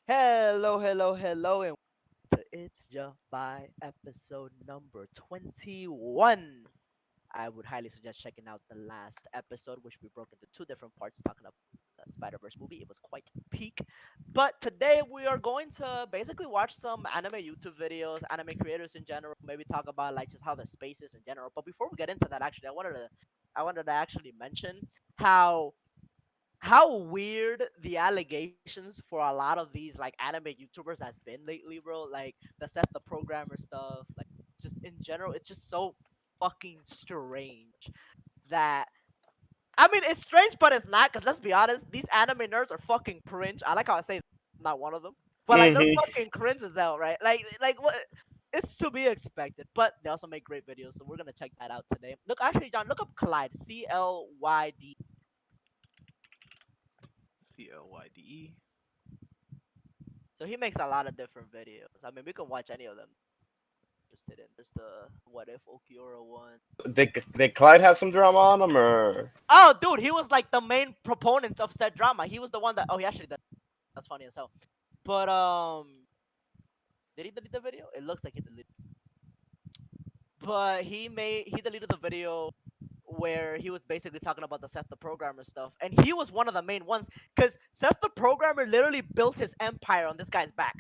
Hello, hello, hello, and welcome to It's Yabai episode number 21. I would highly suggest checking out the last episode, which we broke into two different parts talking about the Spider Verse movie. It was quite peak. But today we are going to basically watch some anime YouTube videos, anime creators in general, maybe talk about like just how the space is in general. But before we get into that, actually, I wanted to actually mention how how weird the allegations for a lot of these like anime YouTubers has been lately, bro. Like the Seth the Programmer stuff, like just in general, it's just so fucking strange that I mean it's strange, but it's not. Cause let's be honest, these anime nerds are fucking cringe. I like how I say I'm not one of them, but like they're Hmm. fucking cringe as hell, right? Like what? It's to be expected, but they also make great videos, so we're gonna check that out today. Look, actually, John, look up Clyde, Clyde. CLYDE. So he makes a lot of different videos. I mean, we can watch any of them. Interested in? There's the What If Okiura one. Did Clyde have some drama on him, or Oh, dude, he was like the main proponent of said drama. He was the one that. Oh, he actually did. That's funny as hell. But did he delete the video? It looks like he deleted. But he deleted the video where he was basically talking about the Seth the Programmer stuff, and he was one of the main ones because Seth the Programmer literally built his empire on this guy's back.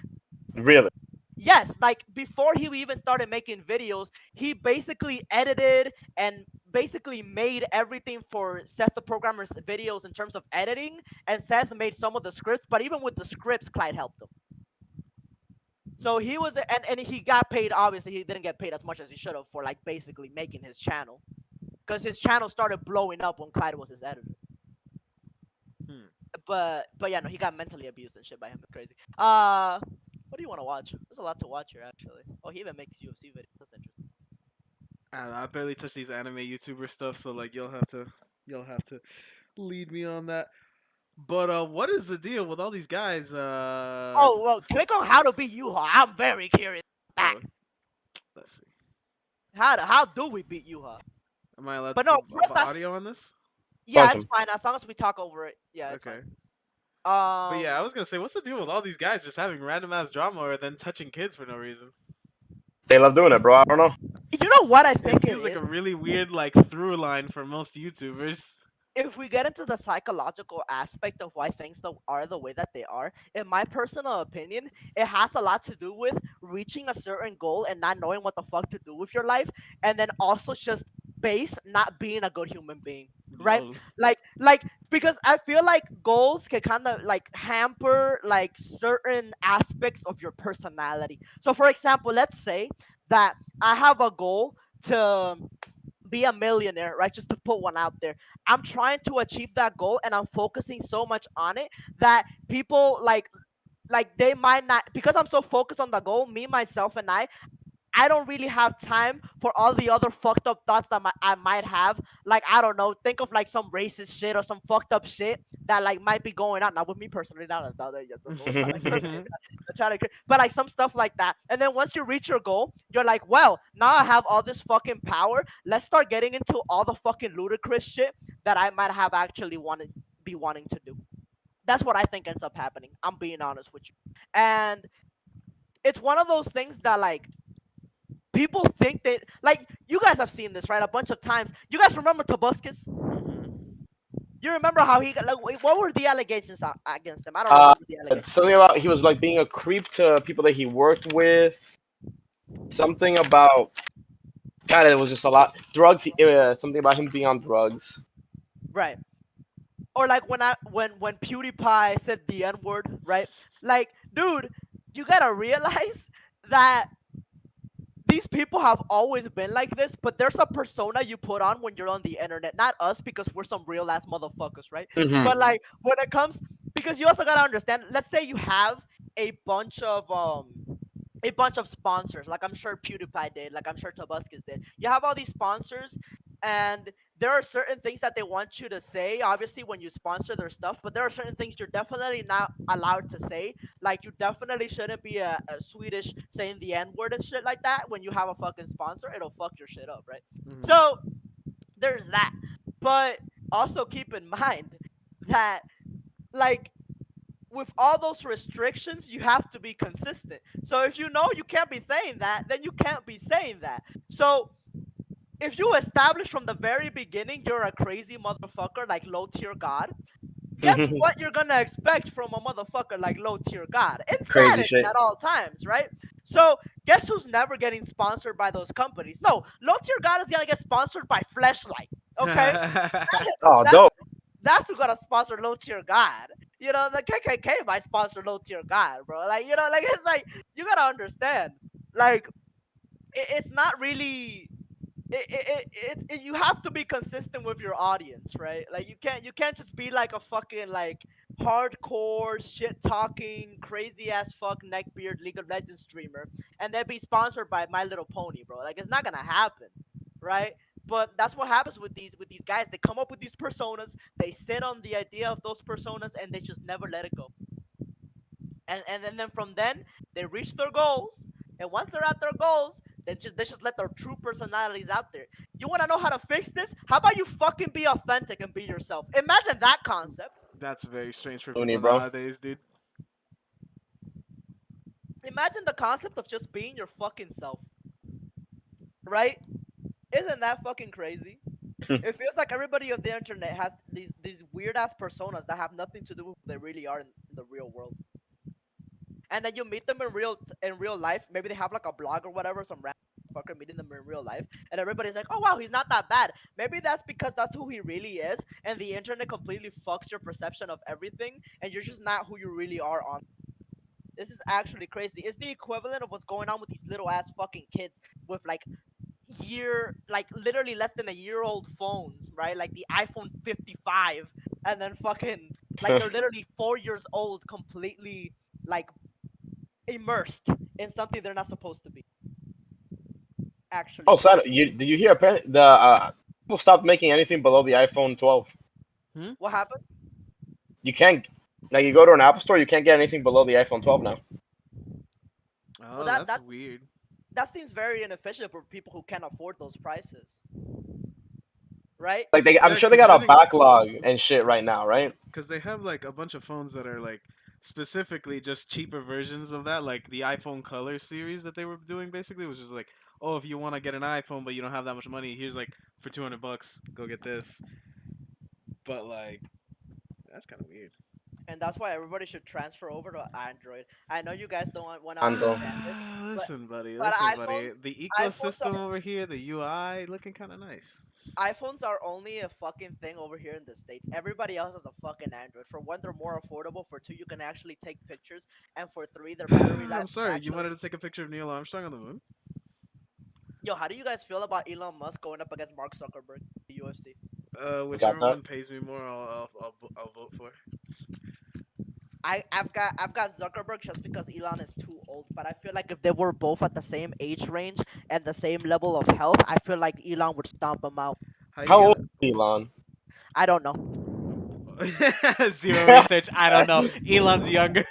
really? Yes, like before he even started making videos, he basically edited and basically made everything for Seth the Programmer's videos in terms of editing, and Seth made some of the scripts, but even with the scripts, Clyde helped him. So he was, and he got paid. Obviously, he didn't get paid as much as he should have for like basically making his channel, because his channel started blowing up when Clyde was his editor. Hmm. But yeah, no, he got mentally abused and shit by him. It's crazy. What do you want to watch? There's a lot to watch here actually. Oh, he even makes UFC videos. That's interesting. I don't know. I barely touch these anime YouTuber stuff, so like you'll have to lead me on that. But what is the deal with all these guys? Oh well, click on how to beat Yuha. I'm very curious. About Oh, that. let's see. How do we beat Yuha? Am I allowed to But no, put first that's audio on this? yeah, Punch it's him. fine as long as we talk over it. Yeah, it's fine. Okay. But yeah, Um, I was gonna say, what's the deal with all these guys just having random ass drama or then touching kids for no reason? They love doing it, bro. I don't know. you know what I It think it feels like is? a really weird like through line for most YouTubers. If we get into the psychological aspect of why things are the way that they are, in my personal opinion, it has a lot to do with reaching a certain goal and not knowing what the fuck to do with your life, and then also just base not being a good human being, right? Lol. Like because I feel like goals can kind of like hamper like certain aspects of your personality. So, for example, let's say that I have a goal to be a millionaire, right? Just to put one out there. I'm trying to achieve that goal and I'm focusing so much on it that people like they might not, because I'm so focused on the goal, me myself and I don't really have time for all the other fucked up thoughts that I might have. Like, I don't know, think of like some racist shit or some fucked up shit that like might be going on. Not with me personally, not don't try to incriminate me. Don't try to, but like some stuff like that. And then once you reach your goal, you're like, well, now I have all this fucking power. Let's start getting into all the fucking ludicrous shit that I might have actually wanting to do. That's what I think ends up happening. I'm being honest with you. And it's one of those things that like people think that like you guys have seen this right a bunch of times. You guys remember Tobuscus? Mhm. You remember how he got like what were the allegations against him? I don't Uh, remember the allegations. Something about he was like being a creep to people that he worked with. Something about God, it was just a lot. Drugs. Something about him being on drugs. Right. Or like when PewDiePie said the N word, right? Like, dude, you gotta realize that these people have always been like this, but there's a persona you put on when you're on the internet. Not us, because we're some real ass motherfuckers, right? Hmm. But like when it comes, because you also gotta understand. Let's say you have a bunch of a bunch of sponsors, like I'm sure PewDiePie did, like I'm sure Tobuscus did. You have all these sponsors, and there are certain things that they want you to say, obviously, when you sponsor their stuff, but there are certain things you're definitely not allowed to say. Like, you definitely shouldn't be a Swedish saying the N word and shit like that when you have a fucking sponsor. It'll fuck your shit up, right? Mhm. So, there's that. But also keep in mind that, like, with all those restrictions, you have to be consistent. So if you know you can't be saying that, then you can't be saying that. So if you establish from the very beginning you're a crazy motherfucker like low tier god, guess what you're gonna expect from a motherfucker like low tier god? Crazy Insanity shit. at all times, right? So guess who's never getting sponsored by those companies? No, low tier god is gonna get sponsored by Fleshlight. Okay, Oh, that's dope. that's who gonna sponsor low tier god. You know, the KKK might sponsor low tier god, bro. Like, you know, like it's like you gotta understand, like it's not really you have to be consistent with your audience, right? Like you can't just be like a fucking like hardcore shit talking crazy ass fuck neckbeard League of Legends streamer and then be sponsored by My Little Pony, bro. Like it's not gonna happen, right? But that's what happens with these guys. They come up with these personas, they sit on the idea of those personas, and they just never let it go. And then from then they reach their goals, and once they're at their goals, they just let their true personalities out there. You want to know how to fix this? How about you fucking be authentic and be yourself? Imagine that concept. That's very strange for Looney, people bro. nowadays, dude. Imagine the concept of just being your fucking self, right? Isn't that fucking crazy? It feels like everybody on the internet has these weird ass personas that have nothing to do with who they really are in the real world. And then you meet them in real life. Maybe they have like a blog or whatever, some random fucker meeting them in real life, and everybody's like, "Oh wow, he's not that bad." Maybe that's because that's who he really is, and the internet completely fucks your perception of everything, and you're just not who you really are on. This is actually crazy. It's the equivalent of what's going on with these little ass fucking kids with like literally less than a year old phones, right? Like the iPhone 55, and then fucking like they're literally 4 years old, completely like immersed in something they're not supposed to be. Actually, Oh, crazy. sad. Did you hear? Apparently, the people stopped making anything below the iPhone 12. Hmm? What happened? You can't. Like, you go to an Apple store, you can't get anything below the iPhone 12 now. Well, Oh, that that's that weird. that seems very inefficient for people who can't afford those prices, right? Like, I'm Yeah, sure they got a considering backlog and shit right now, right? because they have like a bunch of phones that are like specifically just cheaper versions of that, like the iPhone Color series that they were doing. Basically, was just like, oh, if you want to get an iPhone but you don't have that much money, here's like for $200, go get this. But like, that's kind of weird. And that's why everybody should transfer over to Android. I know you guys don't want to Ando. understand it, but Listen, buddy. but Listen, iPhones buddy. The iPhones ecosystem over here, the UI, looking kind of nice. iPhones are only a fucking thing over here in the States. Everybody else has a fucking Android. For one, they're more affordable. For two, you can actually take pictures. And for three, their battery life I'm is sorry. You actually. wanted to take a picture of Neil Armstrong on the moon? Yo, how do you guys feel about Elon Musk going up against Mark Zuckerberg in the UFC? Got Whichever that? one pays me more, I'll vote for. I've got Zuckerberg just because Elon is too old. But I feel like if they were both at the same age range and the same level of health, I feel like Elon would stomp him out. How you How old gonna? is Elon? I don't know. Zero research. I don't know. Elon's younger.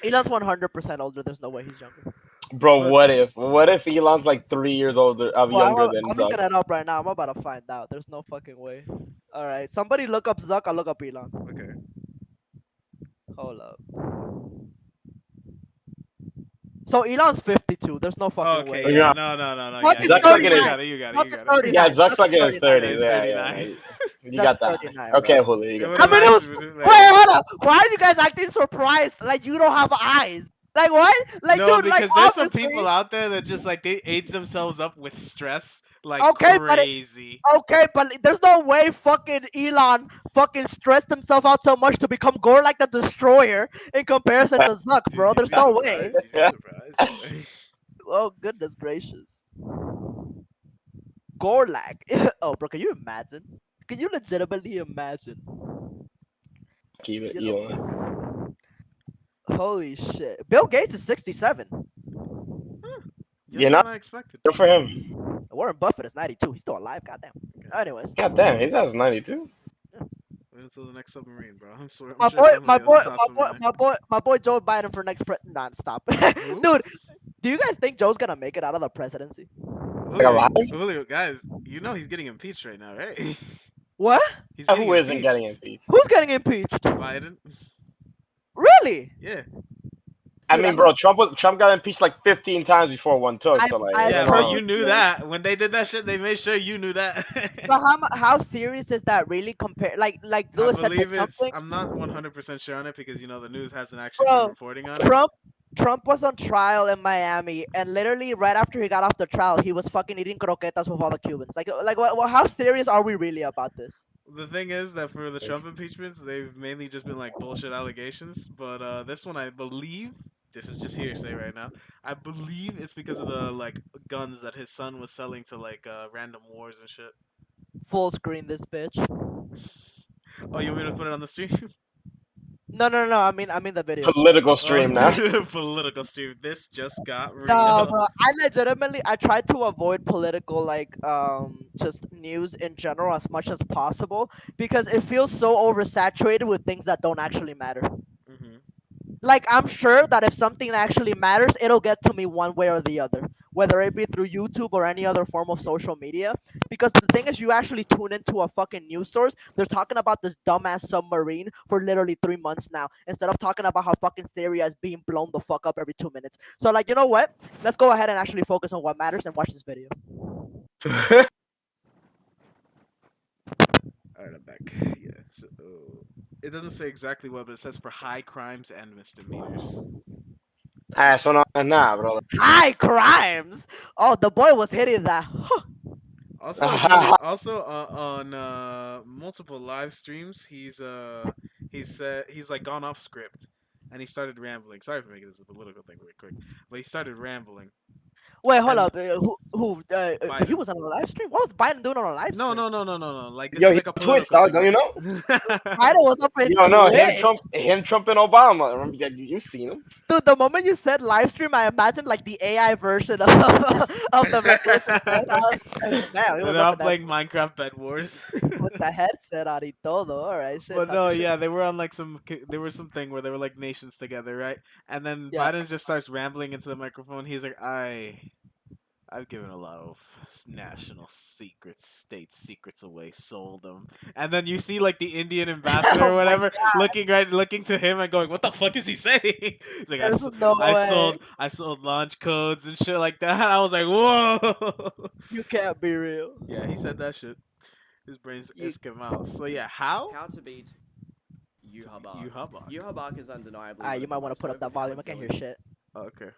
Elon's 100% older. There's no way he's younger. Bro, But what if? What if Elon's like 3 years older, Well, younger than I'm Zuck? looking it up right now. I'm about to find out. There's no fucking way. All right, somebody look up Zuck. I'll look up Elon. okay. Hold up. So Elon's 52. There's no fucking way. Okay. Yeah. Yeah. No. Zuck Yeah. is You Zuck's got like it. in You his 39. got it. You got it. You Zuck is got it. 39. Yeah, Zuck's Zuck like is in his 39. 30s. It's Yeah, 39. you Zuck's got that. 39, Okay, bro. Julio, you It got would I that. have mean, it was. actually. Wait, hold up. Why are you guys acting surprised? Like you don't have eyes. Like what? Like No, dude. Like because there's some people obviously. out there that just like they age themselves up with stress like Okay, but crazy. okay, but there's no way fucking Elon fucking stressed himself out so much to become Gore like the Destroyer in comparison to Zuck, Dude, bro. you'd There's be no way. surprised. You'd be surprised, boy. Oh goodness gracious. Gorlag. Oh, bro, can you imagine? Can you legitimately imagine? Keep it, You Elon. know, holy shit. Bill Gates is 67. You're Younger than not I expected. good for him. Warren Buffett is 92. He's still alive. Goddamn. Anyways, God damn, he's at 92. Wait until the next submarine, bro. I'm my sure boy, my somebody boy, else has my boy, something my boy, my boy Joe Biden for next non stop. Who? Dude, do you guys think Joe's gonna make it out of the presidency? Like alive? Julio, guys, you know he's getting impeached right now, right? What? He's Yeah, getting who isn't getting impeached. impeached? Who's getting impeached? Biden. Really? Yeah. I Dude, mean, bro, Trump got impeached like 15 times before one took. So like, I I've don't Yeah, but heard know. you this knew theory, that when they did that shit. They made sure you knew that. but how serious is that really compared? Like I Lewis said, the believe Trump it's. thing, I'm not 100% sure on it because the news hasn't actually been bro. reporting on it. Trump Trump was on trial in Miami, and literally right after he got off the trial, he was fucking eating croquetas with all the Cubans. Like how serious are we really about this? The thing is that for the Trump impeachments, they've mainly just been like bullshit allegations. But this one, I believe, this is just hearsay right now. I believe it's because of the like guns that his son was selling to like random wars and shit. Full screen this bitch. Oh, you want me to put it on the stream? No. I mean the video. Political Oh, stream now. political stream. This just got No, real. bro. I try to avoid political just news in general as much as possible because it feels so oversaturated with things that don't actually matter. Hmm. Like I'm sure that if something actually matters, it'll get to me one way or the other, whether it be through YouTube or any other form of social media. Because the thing is, you actually tune into a fucking news source, they're talking about this dumbass submarine for literally 3 months now, instead of talking about how fucking Syria is being blown the fuck up every 2 minutes. So like, you know what? Let's go ahead and actually focus on what matters and watch this video. All right, I'm back. Yeah. So, it doesn't say exactly what, but it says for high crimes and misdemeanors. Ah, so no, nah, bro. High crimes. Oh, the boy was hitting that. Also, he also on multiple live streams, he's said he's like gone off script, and he started rambling. Sorry for making this a political thing really quick, but he started rambling. Wait, hold And up. He Biden. was on a live stream. What was Biden doing on a live No, stream? no, no, no, no, no. Like this Yo, is he like a on Twitch, political dog. thing. Don't you know? Biden was up in Yo, no, Twitch. Him, Trump, and Obama. Remember, yeah, you seen him? Dude, the moment you said live stream, I imagined like the AI version of, of the Magnificent Seven. I was like, damn, he was They're up all in that playing Minecraft Bed Wars. with the headset on y todo. All right, shit, But talk no, your shit. yeah, they were on like there was something where they were like nations together, right? And then Yeah. Biden just starts rambling into the microphone. He's like, I've given a lot of national secrets, state secrets away, sold them. And then you see like the Indian ambassador Oh or my whatever god, looking to him and going, "What the fuck is he saying?" He's like, there's no way. I sold launch codes and shit like that." I was like, "Whoa." You can't be real. Yeah, he said that shit. His brains You, came out. So yeah, how? How to beat You Yuhabak. Hubbock. Yuhabak is undeniably one you of might the want to most put up that volume. I overpowered can't hear villains shit. Oh, okay.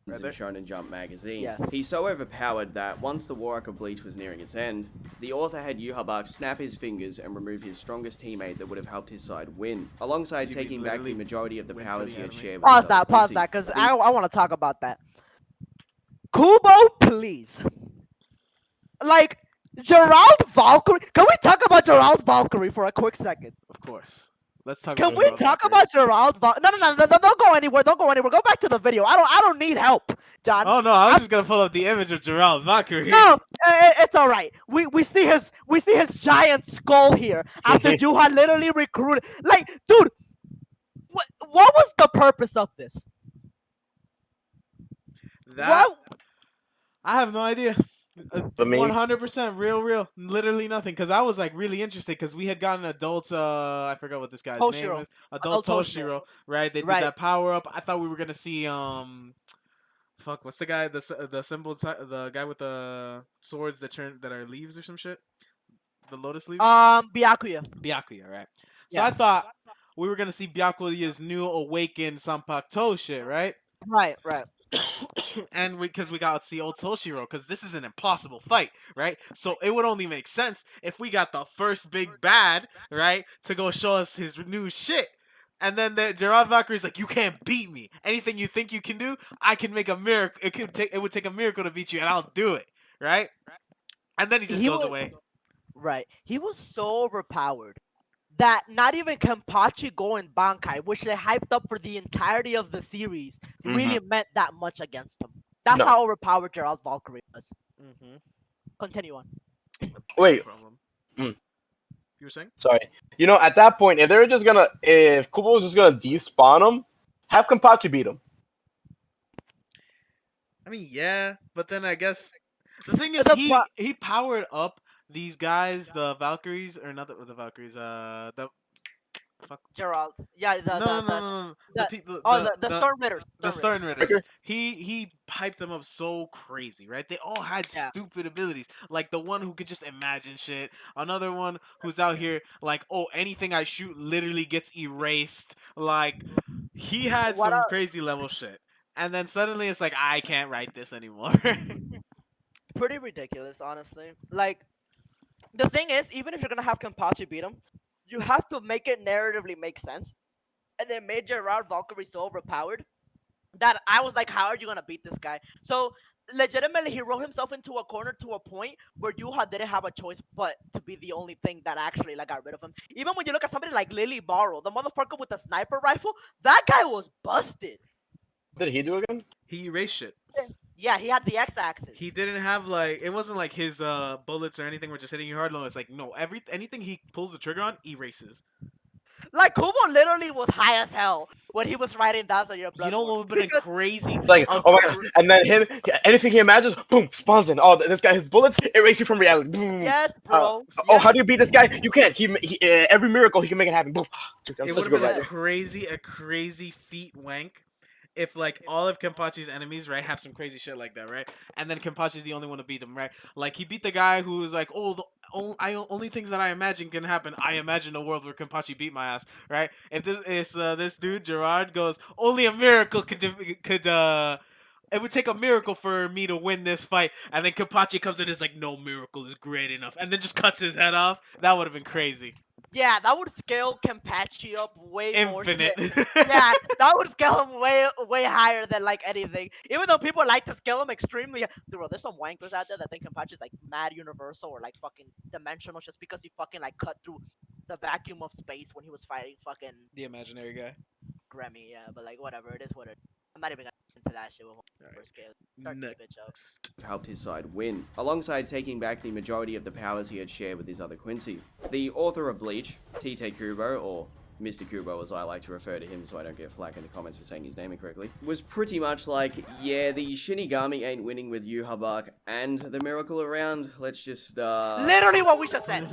Right in there. Shonen Jump magazine. Yeah. He's so overpowered that once the war arc of Bleach was nearing its end, the author had Yuhabak snap his fingers and remove his strongest teammate that would have helped his side win, alongside You mean taking back the literally majority of the win for powers the he had anime? shared with his other Pause pussy. that, because I want to talk about that. Kubo, please. Like, Gerald Valkyrie. Can we talk about Gerald Valkyrie for a quick second? Of course. Let's talk Can about we Gerald talk Valkyrie. about Gerald No, don't go anywhere. Don't go anywhere. Go back to the video. I don't need help, John. Oh no, I was I'm, just gonna pull up the image of Gerald Valkyrie. no, it's all right. We see his giant skull here after you had literally recruited. Like, dude, what was the purpose of this? That What? I have no idea. For me, 100% real, literally nothing. Because I was like really interested because we had gotten adult. I forgot what this guy's name Toshiro. is. Adult Adult Toshiro. Toshiro, right? They did Right. that power up. I thought we were gonna see fuck, what's the guy? The symbol, the guy with the swords that are leaves or some shit. The lotus leaves. Byakuya. Byakuya, right? So Yeah. I thought we were gonna see Byakuya's new awakened Sanpakuto shit, right? Right. And because we got to see old Toshiro, because this is an impossible fight, right? So it would only make sense if we got the first big bad, right, to go show us his new shit. And then Gerard Valkyrie's like, "You can't beat me. Anything you think you can do, I can make a miracle. It would take a miracle to beat you, and I'll do it, right?" And then he just He goes was away. right. He was so overpowered that not even Kenpachi Go and Bankai, which they hyped up for the entirety of the series, really meant that much against him. That's No. how overpowered Gerald Valkyrie was. Mm-hmm. Continue on. wait. Problem. Mm. You were saying? Sorry. At that point, if Kubo was just gonna despawn him, have Kenpachi beat him. I mean, yeah, but then I guess the thing is The he powered up these guys, the Valkyries, or not the Valkyries, Fuck. Gerald. Yeah, No, no, no, no, no. The the people, oh the Storm Ritters. the Storm Ritters. Stern Ritters. Breaker? He hyped them up so crazy, right? They all had Yeah. stupid abilities. Like the one who could just imagine shit. Another one who's out here like, oh, anything I shoot literally gets erased. Like he had What some a crazy level shit. And then suddenly it's like I can't write this anymore. pretty ridiculous, honestly. Like the thing is, even if you're gonna have Kenpachi beat him, you have to make it narratively make sense. And they made Gerard Valkyrie so overpowered that I was like, how are you gonna beat this guy? So legitimately, he wrote himself into a corner to a point where Yuha didn't have a choice but to be the only thing that actually like got rid of him. Even when you look at somebody like Lily Barrow, the motherfucker with the sniper rifle, that guy was busted. What did he do again? He erased shit. Yeah, he had the X-axis. He didn't have like it wasn't like his bullets or anything were just hitting you hard. No, it's like no, anything he pulls the trigger on erases. Like Kubo literally was high as hell when he was writing Dance of Your Blood. You know what would have been crazy? Like, oh my god! And then him, anything he imagines, boom, spawns in. Oh, this guy, his bullets erase you from reality. Boom. Yes, bro. Oh, Yes. how do you beat this guy? You can't. Every miracle he can make it happen. Boom. Dude, I'm It such would a have good been writer. a crazy feat wank if like all of Kenpachi's enemies, right, have some crazy shit like that, right? And then Kenpachi's the only one to beat them, right? Like he beat the guy who was like, oh, only things that I imagine can happen. I imagine a world where Kenpachi beat my ass, right? If this is this dude Gerard goes, only a miracle could it would take a miracle for me to win this fight, and then Kenpachi comes in and is like, no miracle is great enough, and then just cuts his head off. That would have been crazy. Yeah, that would scale Kenpachi up way more. Infinite. Yeah, that would scale him way higher than like anything. Even though people like to scale him extremely, dude, bro, there's some wankers out there that think Kenpachi is like mad universal or like fucking dimensional just because he fucking like cut through the vacuum of space when he was fighting fucking The imaginary guy. Grammy. Yeah, but like whatever, it is what it is. I'm not even gonna get into that shit with Alright. scale. Start this bitch up. Next. Helped his side win, alongside taking back the majority of the powers he had shared with his other Quincy. The author of Bleach, Tite Kubo, or Mr. Kubo as I like to refer to him so I don't get flack in the comments for saying his name incorrectly, was pretty much like, yeah, the Shinigami ain't winning with Yuhabak and the Miracle around, let's just, Literally what we just said.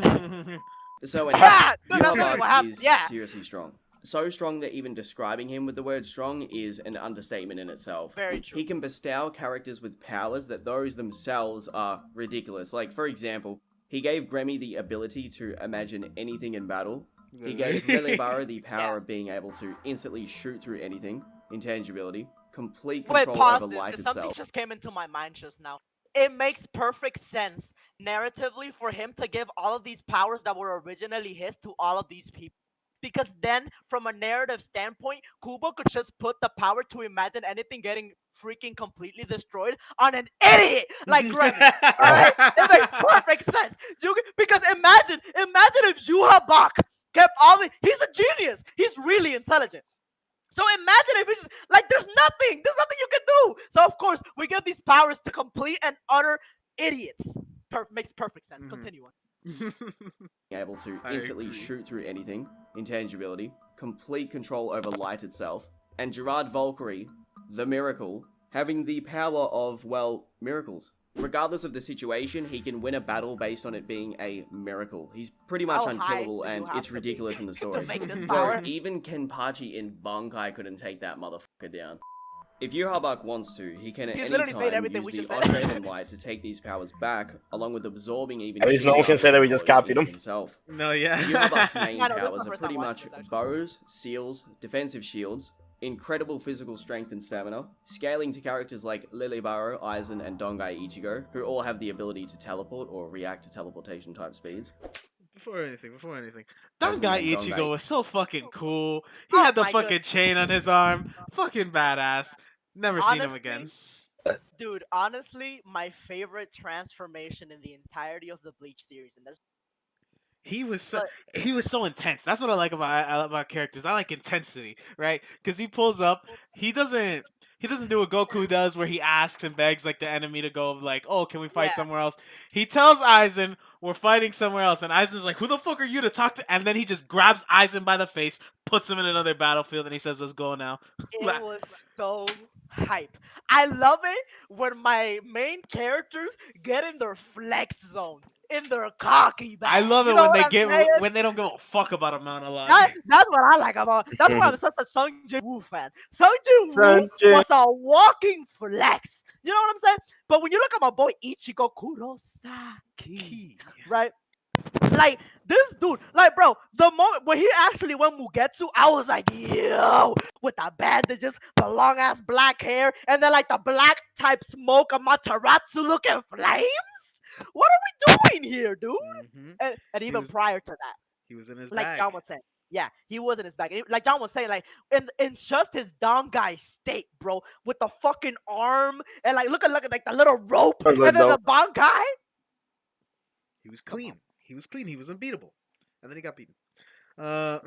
So Yeah, that's literally what Yuhabak happened. is Yeah. seriously strong. So strong that even describing him with the word strong is an understatement in itself. Very true. He can bestow characters with powers that those themselves are ridiculous. Like, for example, he gave Grammy the ability to imagine anything in battle. He gave Lilibara the power Yeah. of being able to instantly shoot through anything, intangibility, complete Wait, control pause over this, light because something itself. just came into my mind just now. It makes perfect sense narratively for him to give all of these powers that were originally his to all of these people. Because then, from a narrative standpoint, Kubo could just put the power to imagine anything getting freaking completely destroyed on an idiot like Grammy. Alright? It makes perfect sense. Because imagine if Yuha Bach kept all the. He's a genius. He's really intelligent. So imagine if it's just, like there's nothing you can do. So of course we give these powers to complete and utter idiots. Makes perfect sense. Mhm. Continue on. Able to I instantly agree. shoot through anything, intangibility, complete control over light itself, and Gerard Valkyrie, the Miracle, having the power of, well, miracles. Regardless of the situation, he can win a battle based on it being a miracle. He's pretty much How high unkillable, do you and have it's to be ridiculous in the to story. make this Bro, power? even Kenpachi in Bankai couldn't take that motherfucker down. If Yuhabak wants to, he can at He's any literally saying time everything use we the just odd said. random light to take these powers back, along with absorbing even At least no one can say that we just copied him. himself. No, yeah. Yuhabak's main I know, this is powers my are first pretty time watching much this, actually. bows, seals, defensive shields, incredible physical strength and stamina, scaling to characters like Lilibaro, Aizen, and Dangai Ichigo, who all have the ability to teleport or react to teleportation type speeds. Before anything, As in Dangai Dangai. Ichigo was so fucking cool. He Oh had the my fucking chain on his arm. Fucking badass. Never seen him Honestly, again. dude, honestly, my favorite transformation in the entirety of the Bleach series, and that's He was so, but he was so intense. That's what I like about characters. I like intensity, right? Because he pulls up. He doesn't do what Goku does, where he asks and begs like the enemy to go, like, "Oh, can we fight yeah, somewhere else?" He tells Aizen, "We're fighting somewhere else," and Aizen's like, "Who the fuck are you to talk to?" And then he just grabs Aizen by the face, puts him in another battlefield, and he says, "Let's go now." it was so hype. I love it when my main characters get in their flex zone. in their cocky bag. I love You it know when what they I'm give saying? when they don't give a fuck about a monologue. That's what I like about. That's why I'm such a Sung Jin Woo fan. Sung Jin Woo Sanjay. was a walking flex. You know what I'm saying? But when you look at my boy Ichigo Kurosaki, right? Like this dude, like bro, the moment when he actually went Mugetsu, I was like, yo, with the bandages, the long ass black hair, and then like the black type smoke of Mataratsu looking flames. What are we doing here, dude? hmm And He even was prior to that, he was in his like bag. John was saying, yeah, he was in his bag. Like John was saying, like in just his Dangai state, bro, with the fucking arm and like look at like the little rope, That was and like then the dope. Bankai. He was clean. He was clean. He was unbeatable, and then he got beaten. Uh,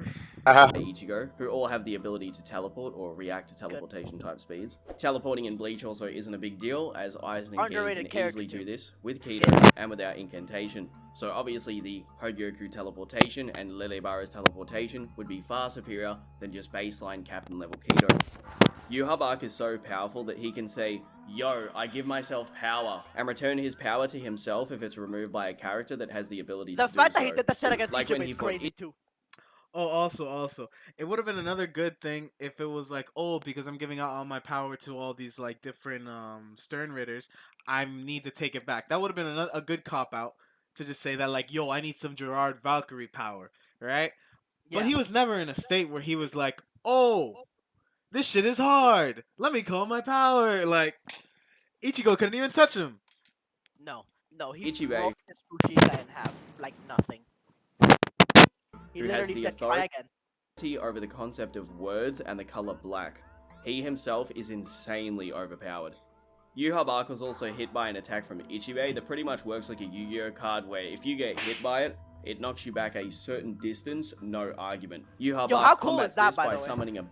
Ichigo, who all have the ability to teleport or react to teleportation type speeds. Teleporting in Bleach also isn't a big deal, as Aizen and Gin Underrated can easily character, do too. this with Kido and without incantation. So obviously the Hogyoku teleportation and Lilibara's teleportation would be far superior than just baseline captain level Kido. Yuhabak is so powerful that he can say, yo, I give myself power, and return his power to himself if it's removed by a character that has the ability The to fact do that he so. did that shit against Like when Ichigo he is fought crazy too. oh, also, it would have been another good thing if it was like, oh, because I'm giving out all my power to all these like different Stern Ritters, I need to take it back. That would have been a good cop out to just say that like, yo, I need some Gerard Valkyrie power, right? But Yeah. he was never in a state where he was like, oh, this shit is hard. Let me call my power. Like, Ichigo couldn't even touch him. No, he Ichibei, broke his Fushika in half like nothing. He who has literally the said, "Try authority again." over the concept of words and the color black. He himself is insanely overpowered. Yuhabak was also hit by an attack from Ichibei that pretty much works like a Yu-Gi-Oh card where if you get hit by it, it knocks you back a certain distance, no argument. Yo, how Yuhabak cool is combats that, this by by the way? summoning a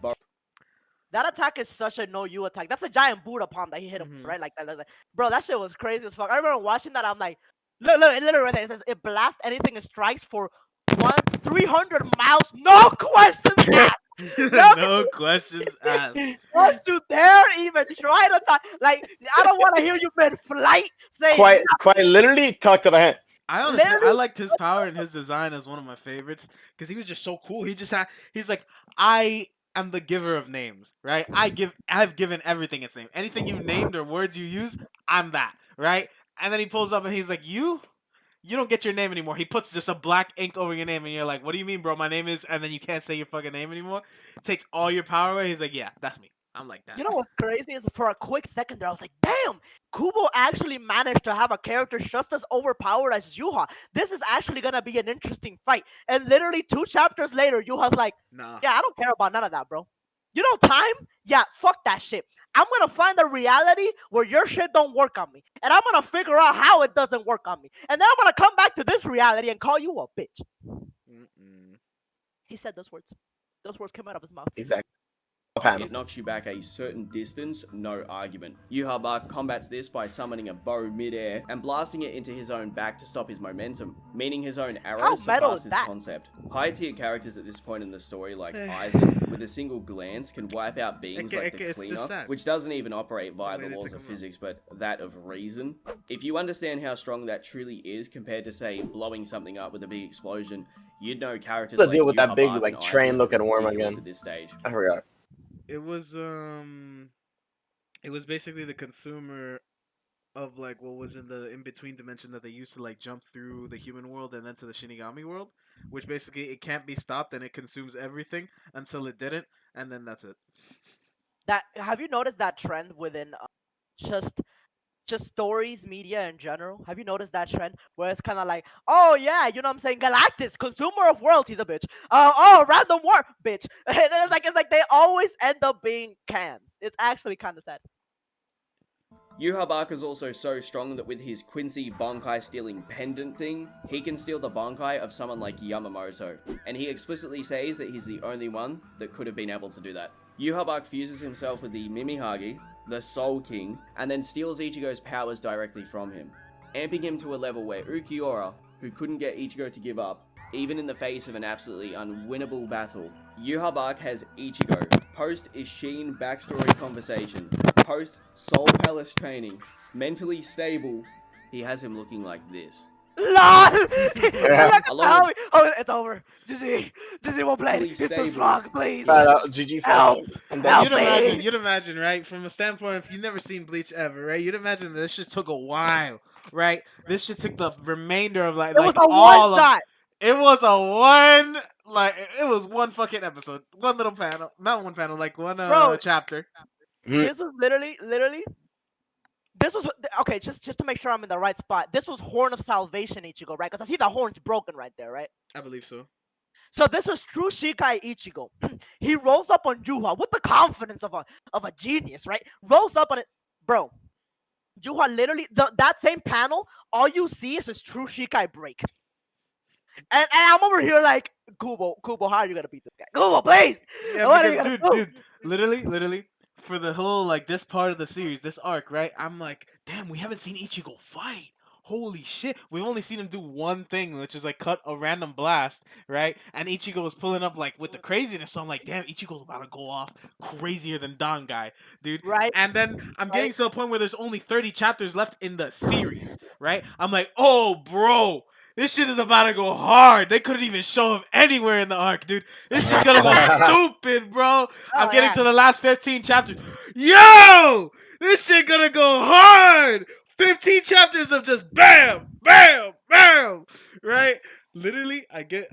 That attack is such a no you attack. That's a giant Buddha palm that he hit him, Mhm. right? Like that. Like, bro, that shit was crazy as fuck. I remember watching that. I'm like, look, it literally right there. It says it blasts anything it strikes for 300 miles. No questions asked. No, No questions asked. don't you dare even try to talk. Like, I don't want to hear you mid-flight saying Quite literally talk to the hand. I honestly, I literally. liked his power and his design as one of my favorites because he was just so cool. He's like, I am the giver of names, right? I've given everything its name. Anything you named or words you use, I'm that, right? And then he pulls up and he's like, you don't get your name anymore. He puts just a black ink over your name and you're like, what do you mean, bro? My name is, and then you can't say your fucking name anymore. Takes all your power away. He's like, yeah, that's me. I'm like that. You know what's crazy is for a quick second there, I was like, damn, Kubo actually managed to have a character just as overpowered as Yuha. This is actually gonna be an interesting fight. And literally 2 chapters later, Yuha's like, Nah. yeah, I don't care about none of that, bro. You know time? Yeah, fuck that shit. I'm gonna find a reality where your shit don't work on me. And I'm gonna figure out how it doesn't work on me. And then I'm gonna come back to this reality and call you a bitch. Mm-mm. He said those words. Those words came out of his mouth. Exactly. Panel. It knocks you back a certain distance, no argument. Yuhabak combats this by summoning a bow midair and blasting it into his own back to stop his momentum, meaning his own arrows metal surpass is this that? concept. High tier characters at this point in the story, like Aizen, with a single glance can wipe out beings like the it's just Cleaner, sad. which doesn't even operate via The the way they laws took of him out. physics, but that of reason. If you understand how strong that truly is compared to, say, blowing something up with a big explosion, you'd know characters What's like the deal with that big, Yuhabak like, and train Aizen are looking worm ridiculous again? at this stage. I forgot. It was basically the consumer of like what was in the in between dimension that they used to like jump through the human world and then to the Shinigami world, which basically it can't be stopped and it consumes everything until it didn't, and then that's it. That have you noticed that trend within just just stories, media in general? Have you noticed that trend where it's kind of like, oh yeah, you know what I'm saying? Galactus, consumer of worlds, he's a bitch. Oh, random war, bitch. And it's like they always end up being cans. It's actually kind of sad. Yuhabak is also so strong that with his Quincy Bankai stealing pendant thing, he can steal the Bankai of someone like Yamamoto, and he explicitly says that he's the only one that could have been able to do that. Yuhabak fuses himself with the Mimihagi, the Soul King, and then steals Ichigo's powers directly from him, amping him to a level where Ukiura, who couldn't get Ichigo to give up, even in the face of an absolutely unwinnable battle. Yuhabak has Ichigo, post-Ishin backstory conversation, post Soul Palace training, mentally stable, he has him looking like this. LOL! Look Yeah. at Along how with oh, it's over. GG won't play. Please He's too save strong. me. Please. GG for Help. him. I'm And done. Help you'd me. imagine, right? From a standpoint, if you've never seen Bleach ever, right? You'd imagine this shit took a while, right? This shit took the remainder of It was like a one all of. shot. It was a one, like it was one fucking episode, one little panel, not one panel, like one Bro, chapter. Mhm. this was literally. This was okay. Just to make sure I'm in the right spot. This was Horn of Salvation Ichigo, right? Because I see the horn's broken right there, right? I believe so. So this was true Shikai Ichigo. He rolls up on Juha with the confidence of a genius, right? Rolls up on it, bro. Juha literally that same panel. All you see is his true Shikai break, and I'm over here like Kubo, how are you gonna beat this guy? Kubo, please. Yeah, What are you because gonna dude, do? literally, for the whole like this part of the series, this arc, right? I'm like, damn, we haven't seen Ichigo fight. Holy shit, we've only seen him do one thing, which is like cut a random blast, right? And Ichigo was pulling up like with the craziness, so I'm like, damn, Ichigo's about to go off crazier than Dangai, dude. Right, And then I'm getting right. to the point where there's only 30 chapters left in the series, right? I'm like, oh, bro, this shit is about to go hard. They couldn't even show him anywhere in the arc, dude. This shit's gonna go stupid, bro. I'm Oh getting yeah. to the last 15 chapters. Yo! This shit gonna go hard! 15 chapters of just bam, bam, bam! Right? Literally, I get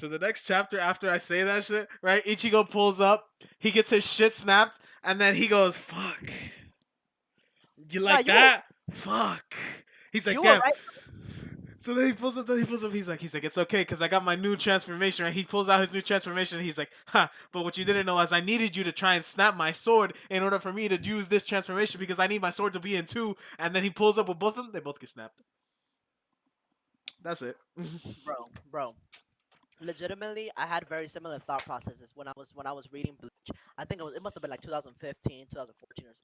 to the next chapter after I say that shit, right? Ichigo pulls up, he gets his shit snapped, and then he goes, fuck. You Nah, like that? Fuck. He's like, you were damn. right. So then he pulls up, he's like, it's okay, because I got my new transformation, right? He pulls out his new transformation, and he's like, but what you didn't know is I needed you to try and snap my sword in order for me to use this transformation, because I need my sword to be in two, and then he pulls up with both of them, they both get snapped. That's it. Bro. Legitimately, I had very similar thought processes when I was reading Bleach. I think it must have been like 2015, 2014 or something.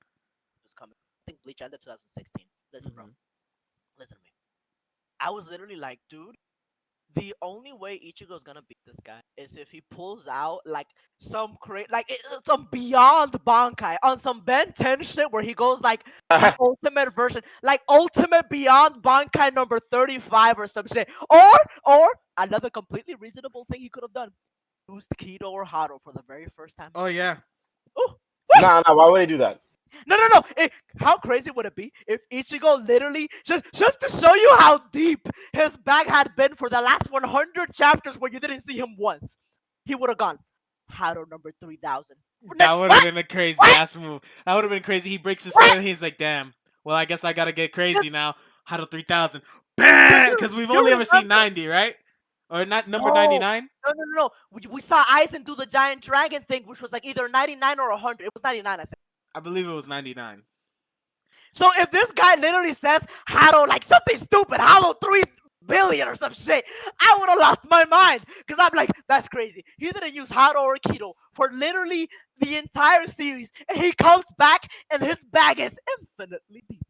It was coming. I think Bleach ended 2016. Listen, bro. Mhm. Listen to me. I was literally like, dude, the only way Ichigo's gonna beat this guy is if he pulls out like some beyond Bankai on some Ben 10 shit where he goes like the ultimate version, like ultimate beyond Bankai number 35 or some shit. Or another completely reasonable thing he could have done. Used Kido or Hado for the very first time. Oh, yeah. Oh, Nah, why would they do that? no. How crazy would it be if Ichigo literally just to show you how deep his bag had been for the last 100 chapters where you didn't see him once, he would have gone Hado number 3000. That would have been a crazy What? ass move. That would have been crazy. He breaks his sword and he's like, damn, well, I guess I gotta get crazy now. Hado 3000. Bam! Because we've You only ever seen remember? 90, right? Or not number No, 99? no. We saw Aizen do the giant dragon thing, which was like either 99 or 100. It was 99, I think. I believe it was 99. So if this guy literally says Hado like something stupid, Hado 3 billion or some shit, I would have lost my mind. Because I'm like, that's crazy. He didn't use Hado or Kido for literally the entire series. And he comes back and his bag is infinitely deep.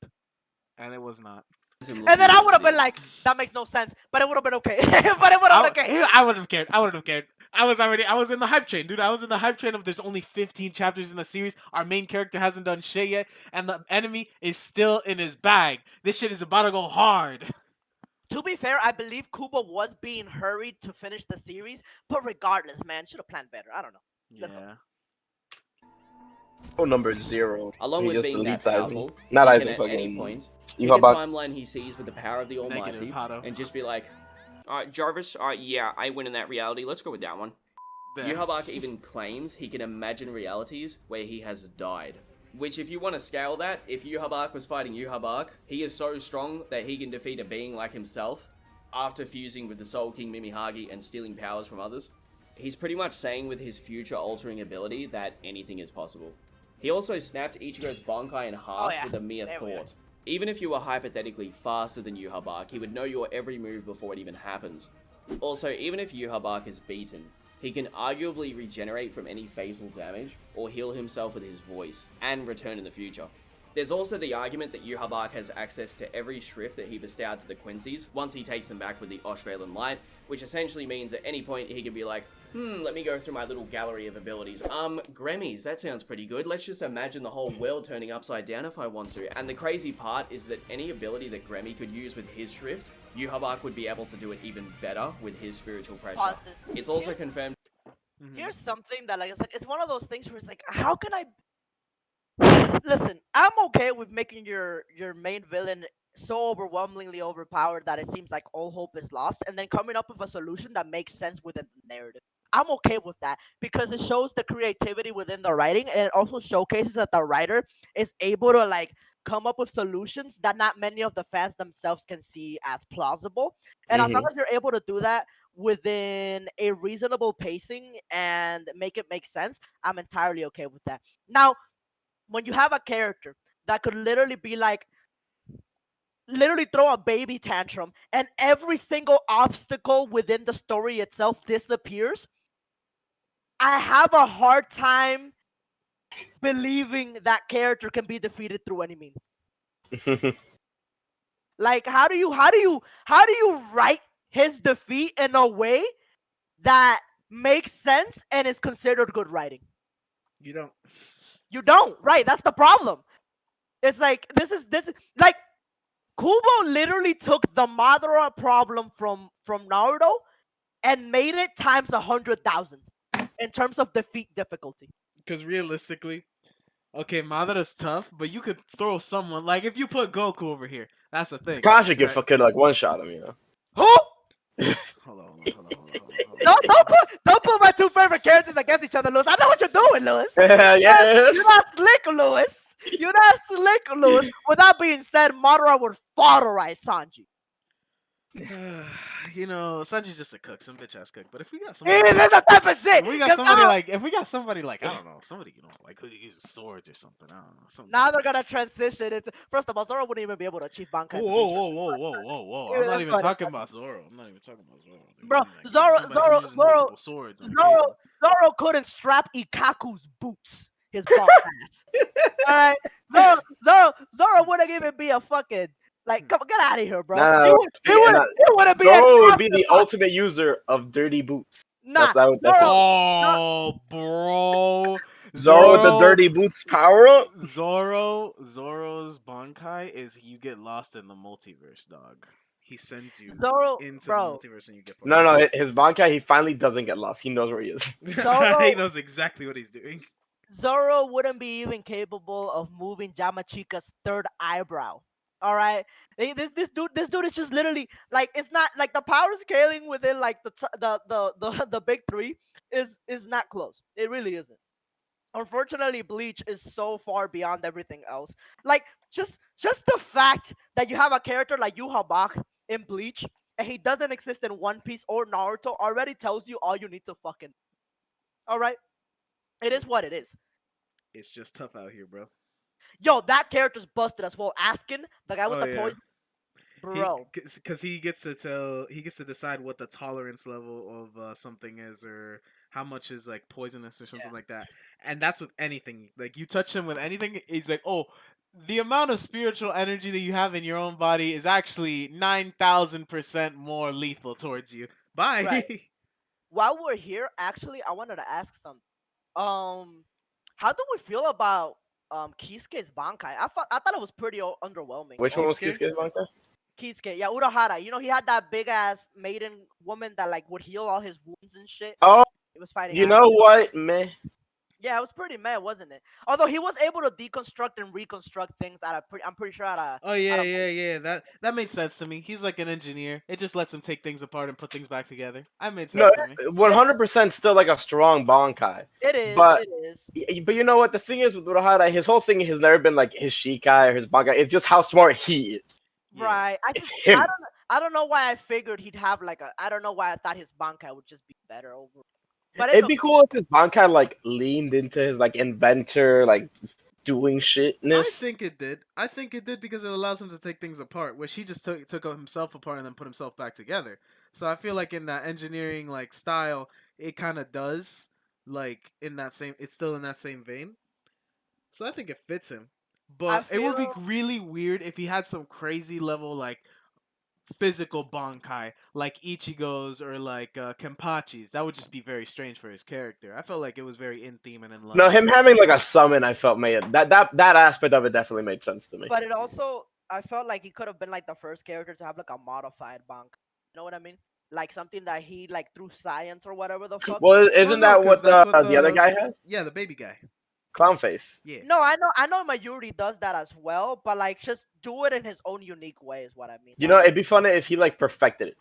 And it was not. And then I would have been like, that makes no sense. But it would have been okay. but it would have been okay. I would have cared. I would have cared. I was in the hype train, dude. I was in the hype train of there's only 15 chapters in the series. Our main character hasn't done shit yet, and the enemy is still in his bag. This shit is about to go hard. To be fair, I believe Kubo was being hurried to finish the series. But regardless, man, should have planned better. I don't know. Let's go. Oh, number 0. Along He with just being that deletes Aizen. powerful, Not he Aizen, can at fucking any point you pick a about timeline he sees with the power of the Almighty Negative, Hado. and just be like, alright, Jarvis, yeah, I win in that reality, let's go with that one. There. Yuhabak even claims he can imagine realities where he has died. Which, if you want to scale that, if Yuhabak was fighting Yuhabak, he is so strong that he can defeat a being like himself after fusing with the Soul King Mimihagi and stealing powers from others. He's pretty much saying with his future-altering ability that anything is possible. He also snapped Ichigo's Bankai in half with a mere thought. Even if you were hypothetically faster than Yuhabak, he would know your every move before it even happens. Also, even if Yuhabak is beaten, he can arguably regenerate from any fatal damage, or heal himself with his voice, and return in the future. There's also the argument that Yuhabak has access to every shrift that he bestowed to the Quincy's once he takes them back with the Australian Light, which essentially means at any point he could be like, let me go through my little gallery of abilities. Grammys, that sounds pretty good. Let's just imagine the whole world turning upside down if I want to. And the crazy part is that any ability that Grammy could use with his shrift Yuhabak would be able to do it even better with his spiritual pressure. Pause this. It's also Here's, confirmed. here's something that, like I said, it's one of those things where it's like, how can I listen? I'm okay with making your main villain so overwhelmingly overpowered that it seems like all hope is lost, and then coming up with a solution that makes sense within the narrative. I'm okay with that because it shows the creativity within the writing, and it also showcases that the writer is able to like come up with solutions that not many of the fans themselves can see as plausible. And as long Hmm. as you're able to do that within a reasonable pacing and make it make sense, I'm entirely okay with that. Now, when you have a character that could literally be like literally throw a baby tantrum and every single obstacle within the story itself disappears, I have a hard time believing that character can be defeated through any means. Like how do you write his defeat in a way that makes sense and is considered good writing? You don't. You don't, right? That's the problem. It's like this is like Kubo literally took the Madara problem from Naruto and made it times 100,000 in terms of defeat difficulty. Because realistically, okay, Madara's tough, but you could throw someone like if you put Goku over here. That's the thing, Kashi could right? fucking like one shot him, you know. Who? Hold on, hold on, hold on, hold on, hold on, hold on. Don't put my two favorite characters against each other, Lewis. I know what you're doing, Lewis. Yeah, yeah. You're not slick, Lewis. You're not slick, Lewis. With that being said, Madara would fauterize Sanji. You know, Sanji's just a cook, some bitch ass cook. But if we got It somebody, is that's a type of shit. if we got 'Cause somebody now, like, if we got somebody like, I don't know, somebody like who uses swords or something. I don't know. Something now like they're that. gonna transition into. First of all, Zoro wouldn't even be able to achieve Bankai. Whoa, in whoa, Bleach. whoa, whoa, whoa, whoa, whoa! Yeah, I'm not let's even go ahead. talking about Zoro. I'm not even talking about Zoro. Dude. Bro, I mean, like, somebody who uses multiple swords on occasion. Zoro couldn't strap Ikaku's boots. His bald ass. Alright, Zoro wouldn't even be a fucking like. Come get out of here, bro. Nah, He nah, would. He would. nah. He wouldn't be an Zoro would be the afterthought. ultimate user of dirty boots. Nah, That's his. Oh, bro, Zoro with the dirty boots power up. Zoro's Bankai is you get lost in the multiverse, dog. He sends you Zoro, into the bro. multiverse and you get No, fucking no, lost. his Bankai, he finally doesn't get lost. He knows where he is. He Zoro, knows exactly what he's doing. Zoro wouldn't be even capable of moving Yamachika's third eyebrow. All right, this dude is just literally like it's not like the power scaling within like the big three is not close. It really isn't. Unfortunately, Bleach is so far beyond everything else. Like just the fact that you have a character like Yuha in Bleach and he doesn't exist in One Piece or Naruto already tells you all you need to fucking. All right, it is what it is. It's just tough out here, bro. Yo, that character's busted as well. Asking the guy with Oh the yeah. poison, bro. Because he gets to decide what the tolerance level of something is, or how much is like poisonous or something Yeah. like that. And that's with anything. Like you touch him with anything, he's like, oh, the amount of spiritual energy that you have in your own body is actually 9,000% more lethal towards you. Right. Bye. While we're here, actually, I wanted to ask something. Um, how do we feel about Kisuke's Bankai? I thought it was pretty underwhelming. Which one was Kisuke? Kisuke's Bankai? Kisuke, yeah, Urahara. You know, he had that big ass maiden woman that like would heal all his wounds and shit. Oh, He was fighting. you know what, man? Yeah, it was pretty mad, wasn't it? Although he was able to deconstruct and reconstruct things I'm pretty sure Oh yeah, at a yeah, yeah. That made sense to me. He's like an engineer. It just lets him take things apart and put things back together. That made No, sense to me. 100% still like a strong Bankai. it is. But It is. but you know what? The thing is with Urahara, his whole thing has never been like his Shikai or his Bankai. It's just how smart he is. Yeah. Right. It's him. I don't know why I figured he'd have like a. I don't know why I thought his Bankai would just be better over. But it's It'd be okay. cool if his Bankai like leaned into his like inventor, like doing shitness. I think it did. I think it did because it allows him to take things apart, where she just took himself apart and then put himself back together. So I feel like in that engineering like style, it kind of does like in that same. It's still in that same vein. So I think it fits him. I But it would be feel really weird if he had some crazy level like physical Bankai, like Ichigo's or like Kenpachi's. That would just be very strange for his character. I felt like it was very in theme and in line. No, him having like a summon, I felt made that aspect of it definitely made sense to me. but it also I felt like he could have been like the first character to have like a modified bank. You know what I mean? Like something that he like through science or whatever the fuck. Well, Well, isn't no, that because what that's what the other guy has? the baby guy. Clown face. Yeah. No, I know Mayuri does that as well, but like just do it in his own unique way is what I mean. You That's know, what it'd be funny if he like perfected it.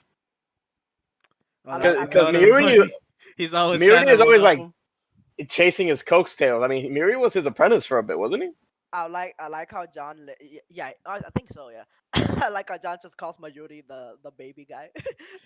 Oh, I that, like Because that would Miuri, funny. He's always Miuri trying to is always one up like him. chasing his coattails. I mean, Miuri was his apprentice for a bit, wasn't he? I like how John yeah, I think so, yeah. I like how John just calls Mayuri the baby guy.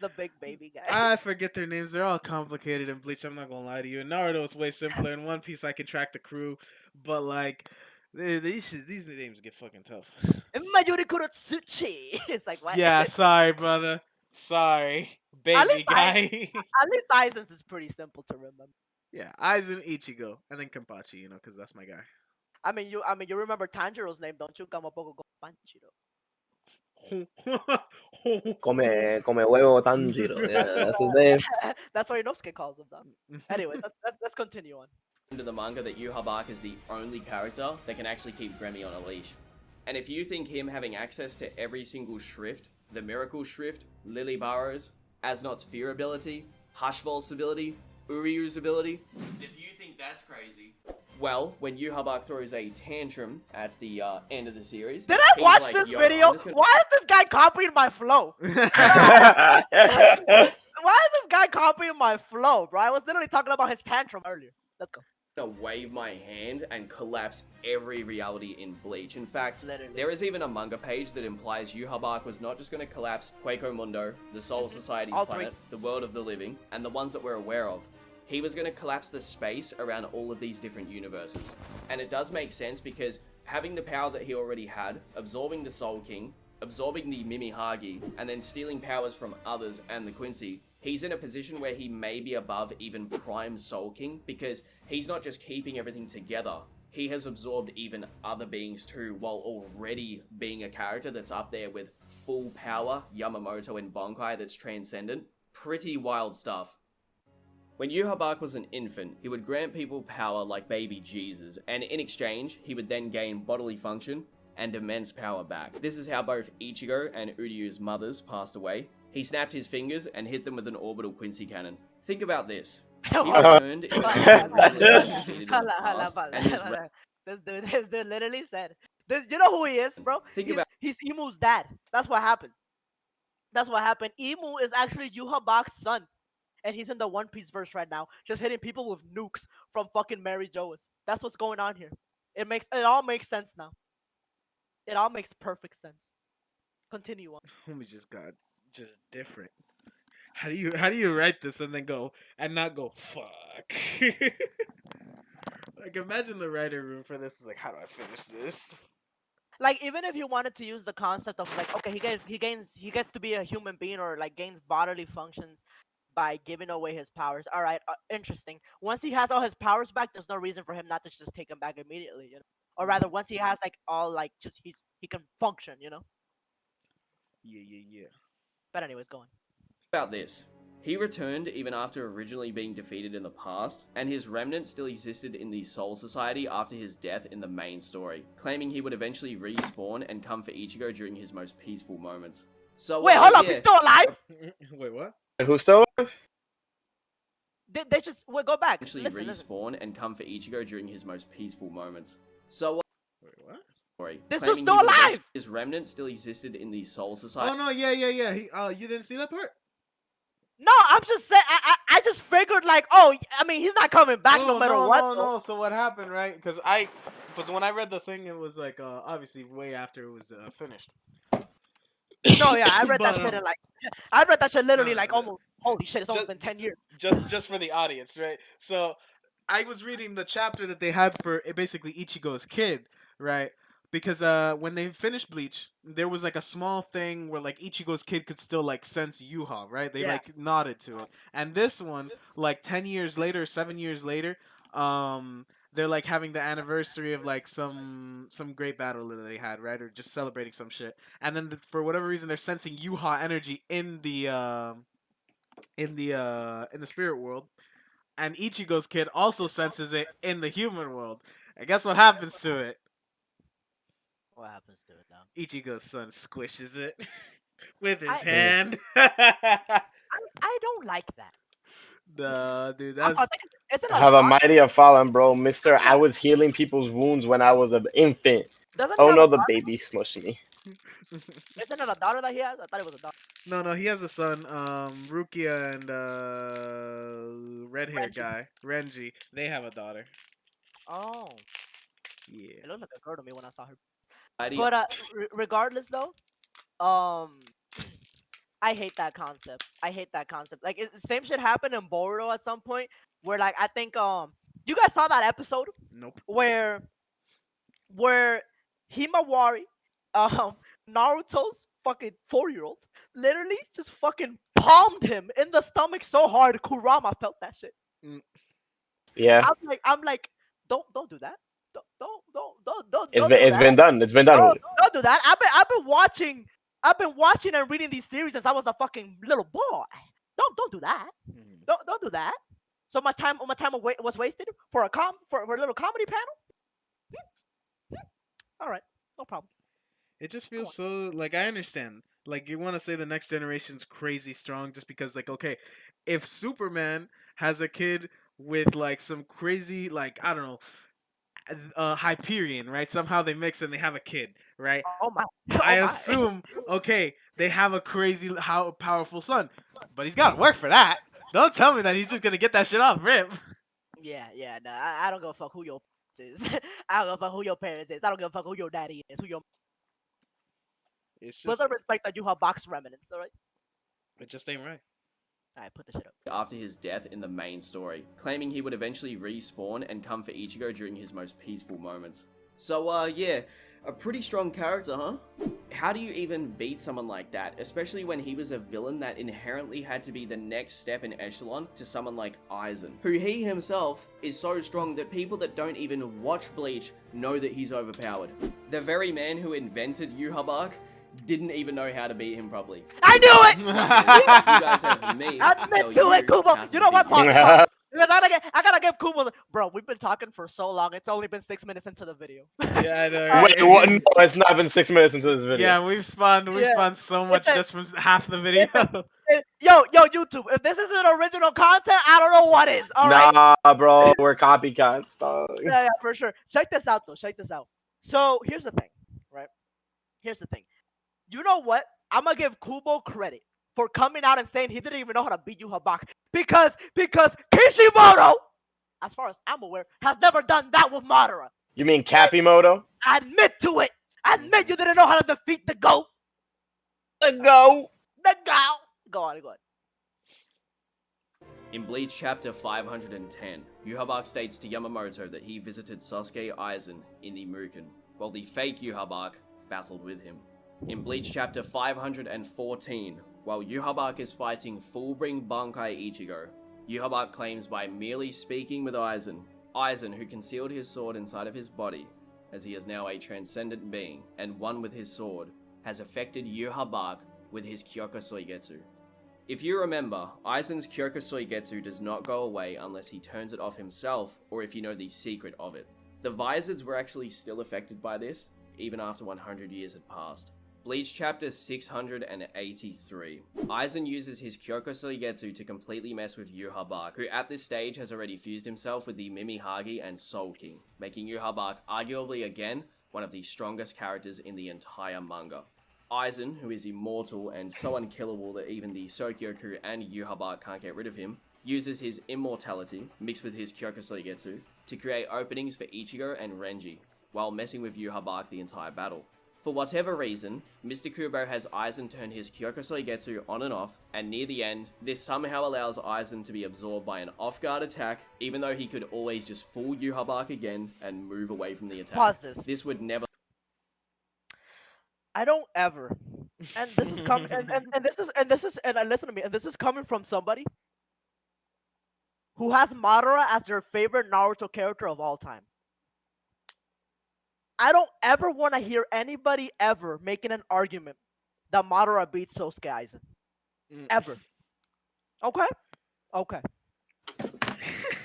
The big baby guy. I forget their names. They're all complicated in Bleach. I'm not gonna lie to you. In Naruto, it's way simpler. In One Piece, I can track the crew, but like, these names get fucking tough. And Mayuri Kurotsuchi. It's like what? Yeah, sorry, brother. Sorry, At baby least I guy. at least Aizen's is pretty simple to remember. Yeah, Aizen Ichigo, and then Kenpachi. You know, because that's my guy. I mean you remember Tanjiro's name, don't you? Gamaboko go Panchiro. Come huevo Tanjiro. Yeah, that's his name. That's what Inosuke calls him though. Anyways, let's continue on. Into the manga that Yu Habak is the only character that can actually keep Gremmy on a leash. And if you think him having access to every single shrift, the Miracle Shrift, Lily Burrows, Asnot's Fear ability, Hushvol's ability, Uryu's ability, if you think that's crazy, well, when Yu Habak throws a tantrum at the end of the series, Did I he's watch like, this "Yo, video? I'm just gonna-" Why is this guy copying my flow? Why is this guy copying my flow, bro? I was literally talking about his tantrum earlier. Let's go. To wave my hand and collapse every reality in Bleach. In fact, Literally. there is even a manga page that implies Yu Habak was not just going to collapse Quaco Mundo, the Soul Society's All three. planet, the world of the living, and the ones that we're aware of. He was going to collapse the space around all of these different universes. And it does make sense because having the power that he already had, absorbing the Soul King, absorbing the Mimihagi, and then stealing powers from others and the Quincy, he's in a position where he may be above even Prime Soul King because he's not just keeping everything together, he has absorbed even other beings too, while already being a character that's up there with full power, Yamamoto and Bonkai that's transcendent. Pretty wild stuff. When Yu Habak was an infant, he would grant people power like baby Jesus, and in exchange, he would then gain bodily function and immense power back. This is how both Ichigo and Uryu's mothers passed away. He snapped his fingers and hit them with an orbital Quincy cannon. Think about this. He returned in This dude literally said, you know who he is, bro? Think he's, about- he's Imu's dad. That's what happened. That's what happened. Imu is actually Yu Habak's son. And he's in the One Piece verse right now, just hitting people with nukes from fucking Mary Joas. That's what's going on here. It all makes sense now. It all makes perfect sense. Continue on. Homie just got just different. How do you write this and then go and not go fuck? Like imagine the writer room for this is like, how do I finish this? Like even if you wanted to use the concept of like, okay, he gets to be a human being or like gains bodily functions by giving away his powers. All right, interesting. Once he has all his powers back, there's no reason for him not to just take them back immediately, you know. Or rather, once he has like all like just he can function, you know. Yeah. But anyways, go on. about this. He returned even after originally being defeated in the past, and his remnant still existed in the Soul Society after his death in the main story, claiming he would eventually respawn and come for Ichigo during his most peaceful moments. So Wait, hold up, he's still alive? Wait, what? Who's still alive? They just wait, go back. Eventually Listen. respawn and come for Ichigo during his most peaceful moments. So Wait, what? story, This claiming dude's still he would alive! eventually- His remnant still existed in the Soul Society. Oh no, yeah. He, you didn't see that part? No, I'm just saying. I just figured like, oh, I mean, he's not coming back no matter what. though. No. So what happened, right? Because when I read the thing, it was like obviously way after it was finished. No, yeah, I read that But, shit in like, I read that shit literally no, like no. almost. Holy shit, it's almost Just- been 10 years. just for the audience, right? So I was reading the chapter that they had for basically Ichigo's kid, right? Because when they finished Bleach, there was like a small thing where like Ichigo's kid could still like sense Yuha, right? They Yeah. like nodded to it. And this one, like 10 years later, 7 years later, they're like having the anniversary of like some great battle that they had, right? Or just celebrating some shit. And then for whatever reason, they're sensing Yuha energy in the spirit world, and Ichigo's kid also senses it in the human world. And guess what happens to it? What happens to it though? Ichigo's son squishes it with his I Mm. hand. I don't like that. Nah, dude, Also, I that's think is it a Have a daughter? mighty have fallen, bro. Mister, I Yeah. was healing people's wounds when I was an infant. Doesn't he Oh have a no, the daughter? baby smushed me. Isn't it a daughter that he has? I thought it was a daughter. no. He has a son, Rukia and red hair Renji. guy Renji. They have a daughter. Oh, Yeah. it looked like a girl to me when I saw her. Idea. But regardless though, I hate that concept. I hate that concept. Like same shit happened in Boruto at some point where like I think you guys saw that episode Nope. where where Himawari, um, Naruto's fucking 4-year-old, literally just fucking palmed him in the stomach so hard Kurama felt that shit. Mm. Yeah, I'm like, don't do that. it's Don't been do it's that. been done. It's been done. Don't do that. I've been watching and reading these series since I was a fucking little boy. Don't do that. Mhm. Don't do that. So my time was wasted for a little comedy panel. All right, no problem. It just Go feels on. so like I understand. Like you want to say the next generation's crazy strong just because like okay, if Superman has a kid with like some crazy like I don't know, Hyperion, right? Somehow they mix and they have a kid, right? Oh my, I oh my. assume okay, they have a crazy how powerful son, but he's got to work for that. Don't tell me that he's just gonna get that shit off rip. Yeah. No, I don't give a fuck who your parents is. I don't give a fuck who your parents is. I don't give a fuck who your daddy is. Who your It's But just I respect that you have box remnants. All right. it just ain't right. All right, put the shit up. After his death in the main story, claiming he would eventually respawn and come for Ichigo during his most peaceful moments. So, yeah, a pretty strong character, huh? How do you even beat someone like that, especially when he was a villain that inherently had to be the next step in echelon to someone like Aizen, who he himself is so strong that people that don't even watch Bleach know that he's overpowered. The very man who invented Yhwach didn't even know how to beat him properly. I knew it. You guys have me to Admit tell to it, you Kubo. how to You know what? beat him. Pause. Because I gotta give Kubo. Bro, we've been talking for so long. It's only been 6 minutes into the video. Yeah, I know, Wait, right? what? No, it's not been 6 minutes into this video. Yeah, we've Yeah. spun so much a- just from half the video. Yo, YouTube. If this isn't original content, I don't know what is. All right. Nah, bro, we're copycats, dog. Yeah, for sure. Check this out, though. Check this out. So here's the thing, right? Here's the thing. You know what? I'm gonna give Kubo credit for coming out and saying he didn't even know how to beat Yhwach because Kishimoto, as far as I'm aware, has never done that with Madara. You mean Capimoto? Admit to it. Admit you didn't know how to defeat the goat. Let go. The goat. Go on. In Bleach chapter 510, Yhwach states to Yamamoto that he visited Sasuke Aizen in the Mugen, while the fake Yhwach battled with him. In Bleach chapter 514, while Yhwach is fighting Fullbring Bankai Ichigo, Yhwach claims by merely speaking with Aizen, who concealed his sword inside of his body, as he is now a transcendent being and one with his sword, has affected Yhwach with his Kyoka Soigetsu. If you remember, Aizen's Kyoka Soigetsu does not go away unless he turns it off himself or if you know the secret of it. The Vizards were actually still affected by this, even after 100 years had passed. Bleach chapter 683. Aizen uses his Kyoka Soigetsu to completely mess with Yhwach, who at this stage has already fused himself with the Mimihagi and Soul King, making Yhwach arguably again one of the strongest characters in the entire manga. Aizen, who is immortal and so unkillable that even the Sokyoku and Yhwach can't get rid of him, uses his immortality, mixed with his Kyoka Soigetsu, to create openings for Ichigo and Renji, while messing with Yhwach the entire battle. For whatever reason, Mr. Kubo has Aizen turn his Kyoka Soigetsu on and off, and near the end, this somehow allows Aizen to be absorbed by an off-guard attack, even though he could always just fool Yhwach again and move away from the attack. Pause this. This would never I don't ever. And this is coming. And listen to me. And this is coming from somebody who has Madara as their favorite Naruto character of all time. I don't ever want to hear anybody ever making an argument that Madara beats Sosuke Aizen. Mm. Ever. Okay? Okay.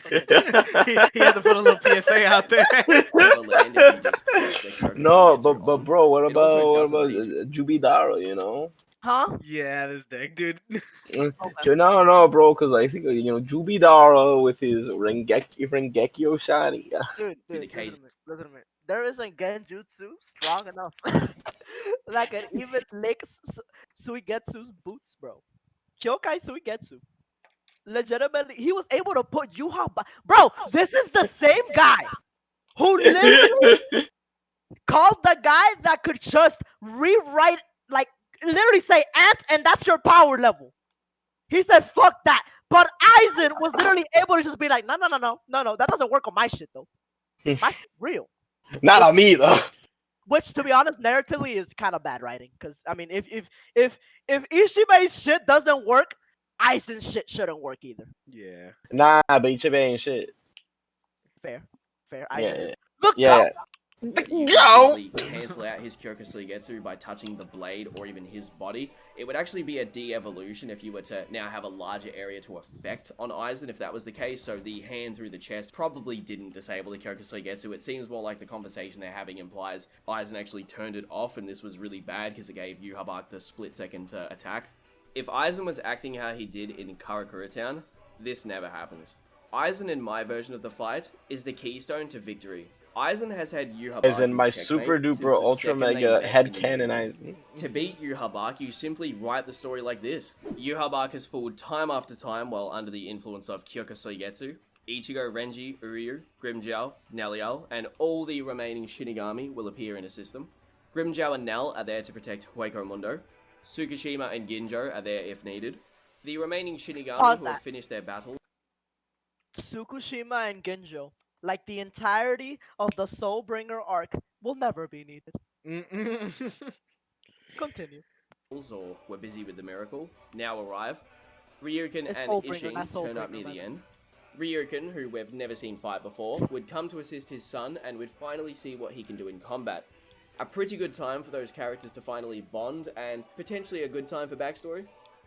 He had to put a little PSA out there. Also land if you just press the Kyokusei No, Getsu but on. bro, what It also about doesn't seem to. Jubidaro? You know? Huh? Yeah, this deck, dude. Okay. No, bro, because I think Jubidaro with his Rengekio shiny. Be the Dude, case. listen to me. There isn't Genjutsu strong enough that can even lick Suigetsu's boots, bro. Kyokai Suigetsu. Legitimately, he was able to put Yuha. Bro, this is the same guy who literally called the guy that could just rewrite, like, literally say ant, and that's your power level. He said, fuck that. But Aizen was literally able to just be like, no, that doesn't work on my shit, though. My shit's real. Not Which, on me though. which, to be honest, narratively is kind of bad writing. Because, I mean, if Ishime's shit doesn't work, Aizen's shit shouldn't work either. Yeah. Nah, but Ichibe ain't shit. Fair. Yeah, Aizen. yeah, Look, yeah. go! But you Go! can simply cancel out his Kyokusui Getsu by touching the blade or even his body. It would actually be a de-evolution if you were to now have a larger area to affect on Aizen if that was the case, so the hand through the chest probably didn't disable the Kyokusui Getsu. It seems more like the conversation they're having implies Aizen actually turned it off and this was really bad because it gave Yhwach the split second to attack. If Aizen was acting how he did in Karakura Town, this never happens. Aizen in my version of the fight is the keystone to victory. Aizen has had Yhwach As in my checkmate super since duper the ultra second they mega met head in the cannon beginning. Aizen. To beat Yhwach, you simply write the story like this. Yhwach has fooled time after time while under the influence of Kyokusui Getsu. Ichigo, Renji, Uryu, Grimmjow, Neliel, and all the remaining Shinigami will appear and assist them. Grimmjow and Nell are there to protect Hueco Mundo. Tsukushima and Ginjo are there if needed. The remaining Shinigami Pause who that. have finished their battle Tsukushima and Genjo, like the entirety of the Soulbringer arc, will never be needed. Continue. or were busy with the miracle now arrive. Ryukin It's and Soulbringer, not Ishin turn up Soulbringer, near by the the way. end. Ryukin, who we've never seen fight before, would come to assist his son and would finally see what he can do in combat. A pretty good time for those characters to finally bond, and potentially a good time for backstory.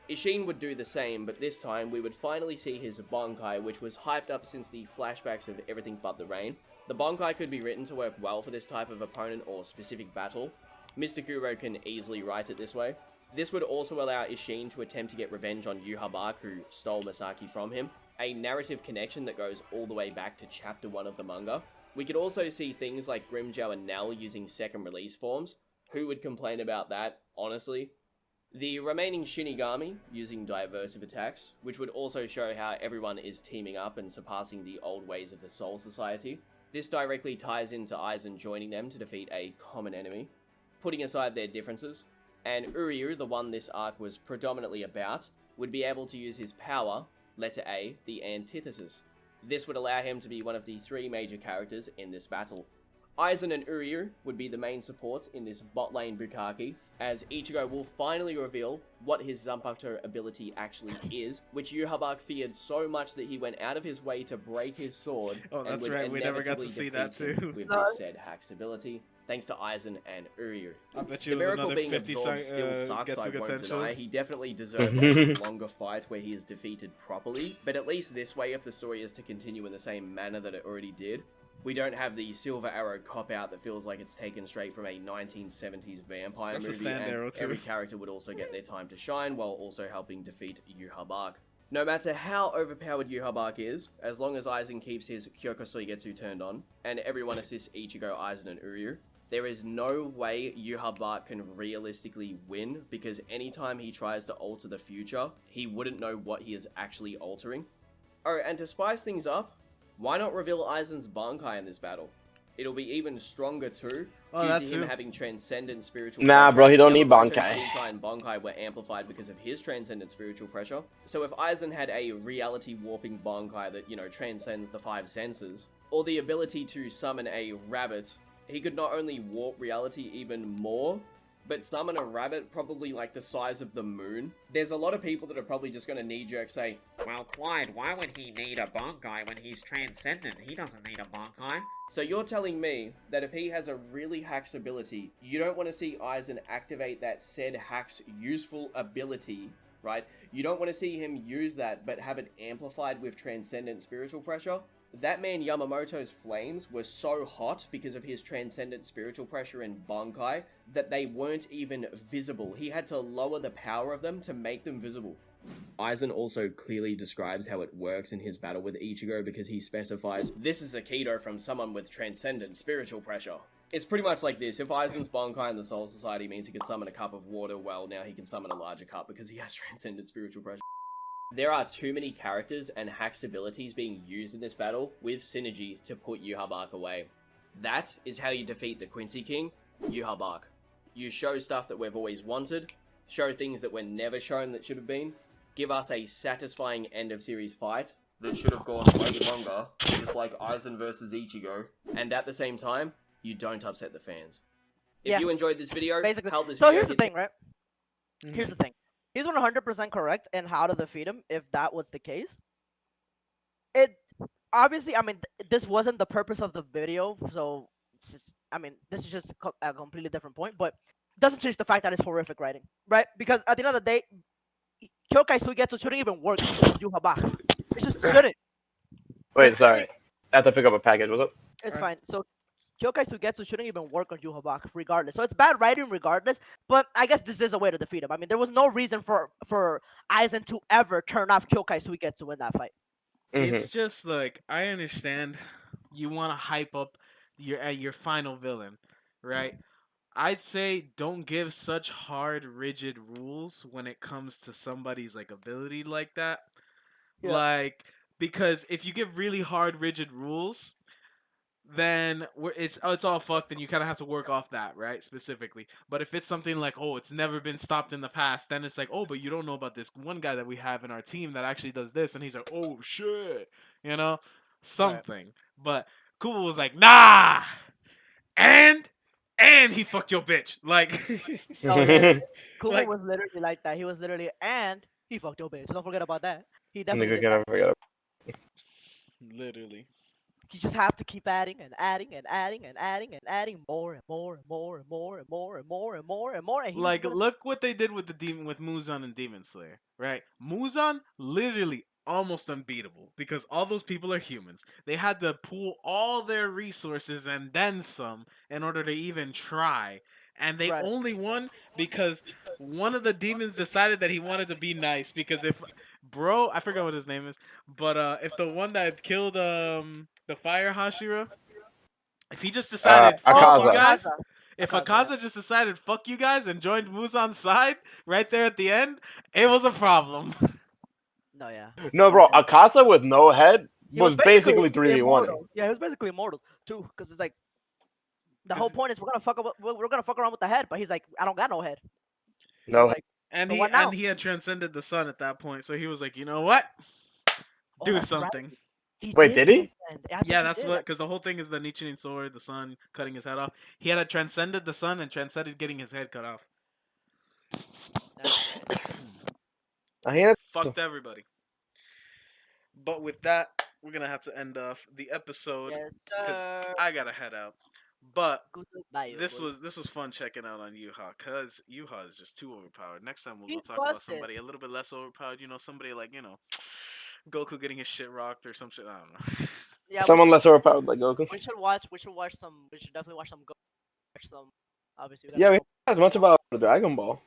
Ishin would do the same, but this time we would finally see his Bankai, which was hyped up since the flashbacks of Everything But the Rain. The Bankai could be written to work well for this type of opponent or specific battle. Mr. Kuro can easily write it this way. This would also allow Ishin to attempt to get revenge on Yhwach, who stole Masaki from him, a narrative connection that goes all the way back to chapter 1 of the manga. We could also see things like Grimmjow and Nell using second release forms. Who would complain about that, honestly? The remaining Shinigami using diversive attacks, which would also show how everyone is teaming up and surpassing the old ways of the Soul Society. This directly ties into Aizen joining them to defeat a common enemy. Putting aside their differences, and Uryu, the one this arc was predominantly about, would be able to use his power, letter A, the antithesis. This would allow him to be one of the three major characters in this battle. Aizen and Uryu would be the main supports in this bot lane Bukaki, as Ichigo will finally reveal what his Zanpakuto ability actually is, which Yhwach feared so much that he went out of his way to break his sword. Oh, that's and would right, we never got to inevitably see that defeat him too. with No. this said Hack's ability, thanks to Aizen and Uryu. I bet The you it was miracle another being 50 absorbed still sucks, I Getsuga won't deny. Tenshos. He definitely deserved a longer fight where he is defeated properly, but at least this way, if the story is to continue in the same manner that it already did, we don't have the Silver Arrow cop-out that feels like it's taken straight from a 1970s vampire That's a movie, stand and arrow too. every character would also get their time to shine while also helping defeat Yhwach. No matter how overpowered Yhwach is, as long as Aizen keeps his Kyokusui Getsu turned on, and everyone assists Ichigo, Aizen, and Uryu, there is no way Yhwach can realistically win, because anytime he tries to alter the future, he wouldn't know what he is actually altering. Oh, and to spice things up, why not reveal Aizen's Bankai in this battle? It'll be even stronger too, Oh, due that to him too. having transcendent spiritual Nah, pressure. bro, he don't need Yamamoto's Bankai. Bankai and Bankai were amplified because of his transcendent spiritual pressure. So if Aizen had a reality warping Bankai that, transcends the five senses, or the ability to summon a rabbit, he could not only warp reality even more, but summon a rabbit probably like the size of the moon. There's a lot of people that are probably just gonna knee-jerk say, Well, Clyde, why would he need a Bankai when he's transcendent? He doesn't need a Bankai. so you're telling me that if he has a really Hack's ability, you don't want to see Aizen activate that said Hack's useful ability right? You don't want to see him use that, but have it amplified with transcendent spiritual pressure. That man Yamamoto's flames were so hot because of his transcendent spiritual pressure in Bankai that they weren't even visible. He had to lower the power of them to make them visible. Aizen also clearly describes how it works in his battle with Ichigo because he specifies, this is a Aikido from someone with transcendent spiritual pressure. It's pretty much like this. If Aizen's Bankai in the Soul Society means he can summon a cup of water, well, now he can summon a larger cup because he has transcendent spiritual pressure. There are too many characters and Hack's abilities being used in this battle with synergy to put Yhwach away. That is how you defeat the Quincy King, Yhwach. You show stuff that we've always wanted, show things that were never shown that should have been, give us a satisfying end of series fight that should have gone way longer, just like Aizen versus Ichigo, and at the same time, you don't upset the fans. If you enjoyed this video, Basically. help this So video here's the hit thing, right? Here's the thing. He's 100% correct in how to defeat him if that was the case. It obviously, I mean, this wasn't the purpose of the video, so it's just, I mean, this is just a completely different point, but it doesn't change the fact that it's horrific writing, right? Because at the end of the day, Kyokai Suigetsu shouldn't even work with Yhwach. It just shouldn't. Wait, sorry. I have to pick up a package. What's up? It's fine. So Kyokai Suigetsu shouldn't even work on Yhwach regardless. So it's bad writing regardless, but I guess this is a way to defeat him. I mean, there was no reason for Aizen to ever turn off Kyokai Suigetsu in that fight. It's just like, I understand you want to hype up your final villain, right? I'd say don't give such hard, rigid rules when it comes to somebody's like ability like that. Yeah. Like, because if you give really hard, rigid rules, then it's all fucked, and you kind of have to work off that, right? Specifically. But if it's something like, oh, it's never been stopped in the past, then it's like, oh, but you don't know about this one guy that we have in our team that actually does this, and he's like, oh shit, you know, something. Right. But Kubo was like, nah, and he fucked your bitch, like. Oh, yeah. Kubo like, was literally like that. He was literally, and he fucked your bitch. Don't forget about that. He definitely did that. Literally. You just have to keep adding and adding and adding and adding and adding more and more and more and more and more and more and more and more. And like, look what they did with with Muzan and Demon Slayer, right? Muzan literally almost unbeatable because all those people are humans. They had to pool all their resources and then some in order to even try. And they only won because one of the demons decided that he wanted to be nice. Because if, bro, I forgot what his name is, but if the one that killed the fire Hashira, if he just decided fuck you guys, if Akaza just decided fuck you guys and joined Muzan's side right there at the end, it was a problem. No, yeah. No, bro, Akaza with no head was basically 3v1. Yeah, he was basically immortal too, because it's like the whole point is we're gonna fuck around with the head, but he's like, I don't got no head. No. Like, and he had transcended the sun at that point, so he was like, you know what? Do something. Right. Wait, did he? Yeah, that's what, because the whole thing is the Nichiren sword, the sun cutting his head off. He had transcended the sun and transcended getting his head cut off. Fucked everybody. But with that, we're gonna have to end off the episode because I gotta head out. But this was fun checking out on Yuha, because Yuha is just too overpowered. Next time we'll talk about somebody a little bit less overpowered. You know, somebody like, you know, Goku getting his shit rocked or some shit. I don't know. Yeah, someone less overpowered like Goku. We should definitely watch some Goku. Obviously. Yeah, we haven't much about Dragon Ball.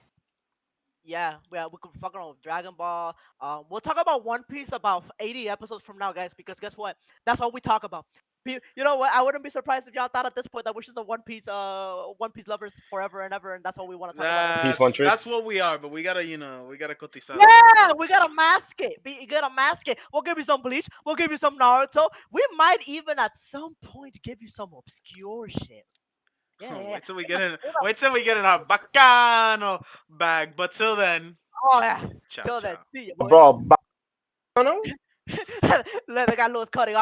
Yeah, we could fuck around with Dragon Ball. We'll talk about One Piece about 80 episodes from now, guys, because guess what? That's all we talk about. You know what? I wouldn't be surprised if y'all thought at this point that we're just a One Piece lovers forever and ever, and that's what we want to talk about. Piece One Tricks. That's what we are, but we gotta cotizar. Yeah, we gotta mask it. You gotta mask it. We'll give you some Bleach. We'll give you some Naruto. We might even at some point give you some obscure shit. Yeah. Wait till we get in our Bacano bag. But till then. Oh yeah. Ciao, till then, see you, boys. Bro, Let the guy Lewis cutting off.